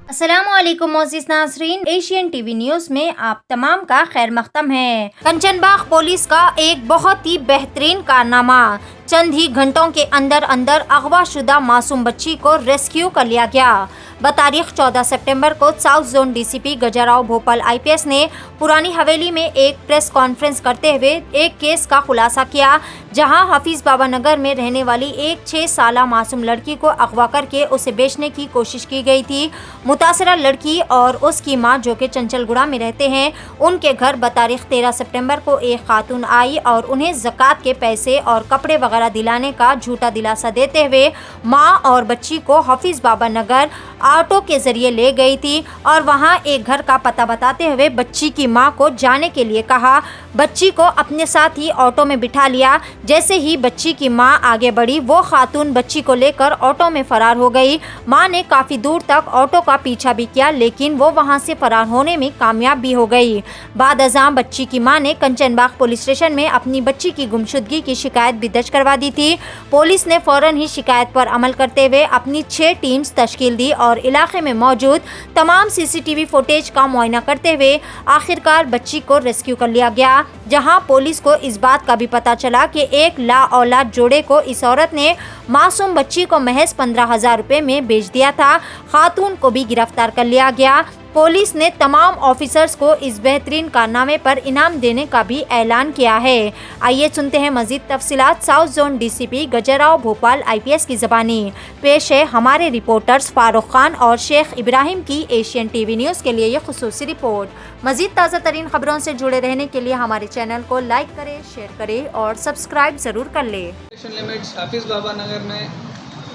अस्सलामुअलैकुम मोअज़्ज़िज़ नाज़रीन, Asian TV news में आप तमाम का खैर मक़दम है। कंचनबाग पुलिस का एक बहुत ही बेहतरीन कारनामा, चंद ही घंटों के अंदर अंदर अगवाशुदा मासूम बच्ची को रेस्क्यू कर लिया गया। बतारीख 14 सितंबर को south zone DCP Gajarao Bhopal IPS ने पुरानी हवेली में एक प्रेस कॉन्फ्रेंस करते हुए एक केस का खुलासा किया, जहां हफीज बाबा नगर में रहने वाली एक 6 साला मासूम लड़की को अगवा करके उसे बेचने की कोशिश की गई थी। मुतासरा लड़की और उसकी मां, जो कि चंचलगुड़ा में रहते हैं, उनके घर बतारीख 13 सितंबर को एक खातून आई और उन्हें ज़कात के पैसे और कपड़े वगैरह दिलाने का झूठा दिलासा देते हुए मां और बच्ची को हफीज बाबा नगर ऑटो के जरिए ले गई थी और वहां एक घर का पता बताते हुए बच्ची की मां को जाने के लिए कहा। बच्ची को अपने साथ ही ऑटो में बिठा लिया। जैसे ही बच्ची की मां आगे बढ़ी, वो खातून बच्ची को लेकर ऑटो में फरार हो गई। मां ने काफ़ी दूर तक ऑटो का पीछा भी किया, लेकिन वो वहां से फरार होने में कामयाब भी हो गई। बाद अज़ां बच्ची की मां ने कंचनबाग पुलिस स्टेशन में अपनी बच्ची की गुमशुदगी की शिकायत भी दर्ज करवा दी थी। पुलिस ने फौरन ही शिकायत पर अमल करते हुए अपनी 6 टीम्स तश्कील दी और इलाके में मौजूद तमाम सीसीटीवी फुटेज का मुआयना करते हुए आखिरकार बच्ची को रेस्क्यू कर लिया गया। जहां पुलिस को इस बात का भी पता चला कि एक ला औलाद जोड़े को इस औरत ने मासूम बच्ची को महज 15,000 रुपये में बेच दिया था। खातून को भी गिरफ्तार कर लिया गया। पुलिस ने तमाम ऑफिसर्स को इस बेहतरीन कारनामे पर इनाम देने का भी ऐलान किया है। आइए सुनते हैं मजीद तफसीलात south zone DCP Gajarao Bhopal IPS की ज़बानी। पेश है हमारे रिपोर्टर्स फारूक खान और शेख इब्राहिम की एशियन टीवी न्यूज़ के लिए ये खुसूसी रिपोर्ट। मजीद ताज़ा तरीन खबरों से जुड़े रहने के लिए हमारे चैनल को लाइक करें, शेयर करें और सब्सक्राइब ज़रूर कर लें। लिमिट्स हफीज़ बाबा नगर में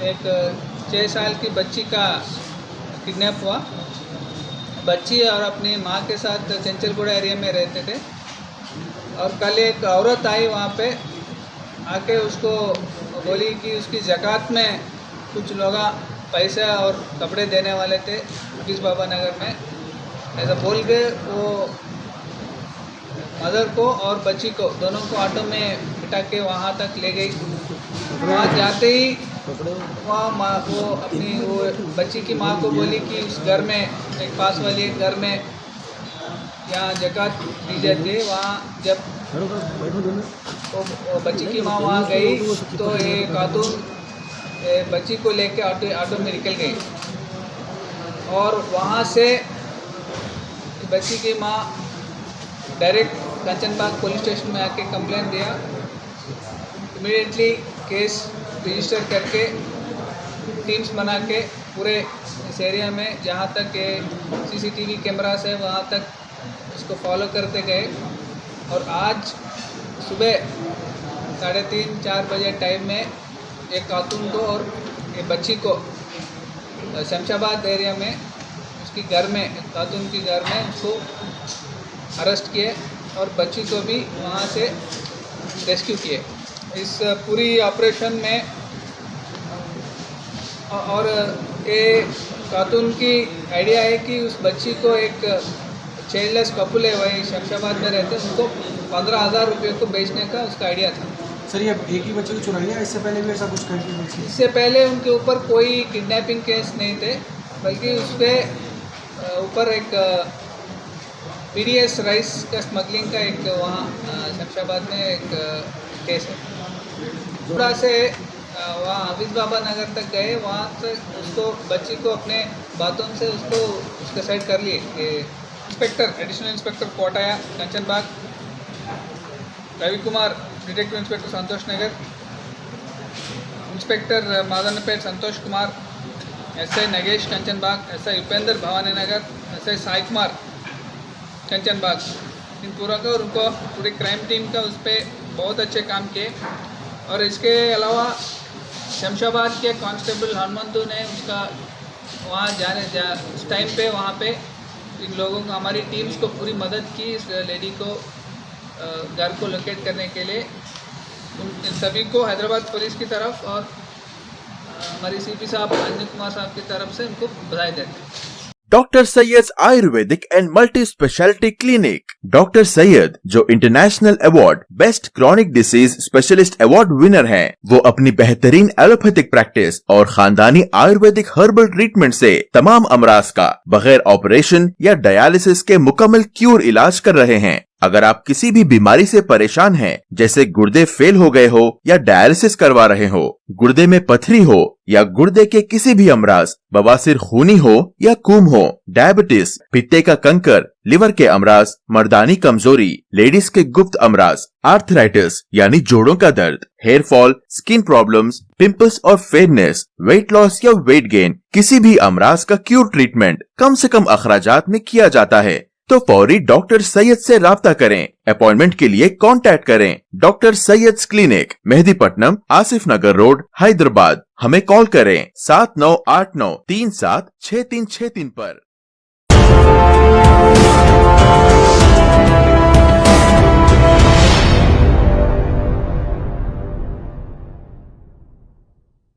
एक 6 साल की बच्ची का किडनैप हुआ। बच्ची और अपनी माँ के साथ चंचलगुड़ा एरिया में रहते थे और कल एक औरत आई वहाँ पे आके उसको बोली कि उसकी ज़कात में कुछ लोग पैसा और कपड़े देने वाले थे हफीज़ बाबा नगर में। ऐसा बोल के वो मदर को और बच्ची को दोनों को ऑटो में बिठा के वहाँ तक ले गई। वहाँ जाते ही वहाँ वो अपनी वो बच्ची की माँ को बोली कि उस घर में एक पास वाली एक घर में यहाँ ज़कात दी जाती है। वहाँ जब वो बच्ची की माँ वहाँ गई तो ये खातून बच्ची को लेके ऑटो में निकल गई और वहाँ से बच्ची की माँ डायरेक्ट कंचनबाग पुलिस स्टेशन में आके कंप्लेंट दिया। इमीडिएटली केस रजिस्टर करके टीम्स बना के पूरे इस एरिया में जहाँ तक सीसीटीवी कैमरास है वहाँ तक इसको फॉलो करते गए और आज सुबह 3:30-4 बजे टाइम में एक खातून को और एक बच्ची को शमशाबाद एरिया में उसकी घर में खातून की घर में उसको अरेस्ट किए और बच्ची को भी वहाँ से रेस्क्यू किए। इस पूरी ऑपरेशन में और ये खातून की आइडिया है कि उस बच्ची को एक चाइल्डलेस कपल है वही शमशाबाद में रहते हैं, उनको 15,000 रुपये को बेचने का उसका आइडिया था। सर ये एक ही बच्चे को चुरा लिया, इससे पहले भी ऐसा कुछ करके? इससे पहले उनके ऊपर कोई किडनैपिंग केस नहीं थे, बल्कि उस पर ऊपर एक पीडीएस राइस का स्मगलिंग का एक वहाँ शमशाबाद में एक केस है। थोड़ा से वहाँ हफीज़ बाबा नगर तक गए, वहाँ से उसको बच्ची को अपने बातों से उसको उसके साइड कर लिए कि additional inspector Kotaiah Kanchanbagh, Ravi Kumar detective inspector Santosh Nagar, inspector Madannapet Santosh Kumar, SI Nagesh Kanchanbagh, SI Upendra Bhavani Nagar, SI Sai Kumar Kanchanbagh, इन पूरा का और उनको पूरी क्राइम टीम का उस पर बहुत अच्छे काम किए। और इसके अलावा शमशाबाद के कांस्टेबल हनुमंतु ने उसका वहाँ उस टाइम पे वहाँ पे इन लोगों को हमारी टीम्स को पूरी मदद की इस लेडी को घर को लोकेट करने के लिए। इन सभी को हैदराबाद पुलिस की तरफ और हमारी सीपी साहब अंजन कुमार साहब की तरफ से उनको बधाई देते हैं। Doctor Syed ayurvedic and multi speciality clinic. Doctor Syed जो international award best chronic disease specialist award winner हैं, वो अपनी बेहतरीन एलोपैथिक प्रैक्टिस और खानदानी आयुर्वेदिक हर्बल ट्रीटमेंट से तमाम अमराज का बगैर ऑपरेशन या डायलिसिस के मुकम्मल क्यूर इलाज कर रहे हैं। अगर आप किसी भी बीमारी से परेशान हैं, जैसे गुर्दे फेल हो गए हो या डायलिसिस करवा रहे हो, गुर्दे में पथरी हो या गुर्दे के किसी भी अमराज, बवासीर खूनी हो या कुम हो, डायबिटीज, पित्ते का कंकर, लिवर के अमराज, मर्दानी कमजोरी, लेडीज के गुप्त अमराज, आर्थराइटिस यानी जोड़ों का दर्द, hair fall, skin problems, pimples और फेयरनेस, वेट लॉस या वेट गेन, किसी भी अमराज का क्यूर ट्रीटमेंट कम से कम अखराजात में किया जाता है। तो फौरी डॉक्टर सैयद से राब्ता करें। अपॉइंटमेंट के लिए कांटेक्ट करें डॉक्टर सैयद क्लिनिक, मेहदीपट्टनम, आसिफ नगर रोड, हैदराबाद। हमें कॉल करें 7989376363 पर।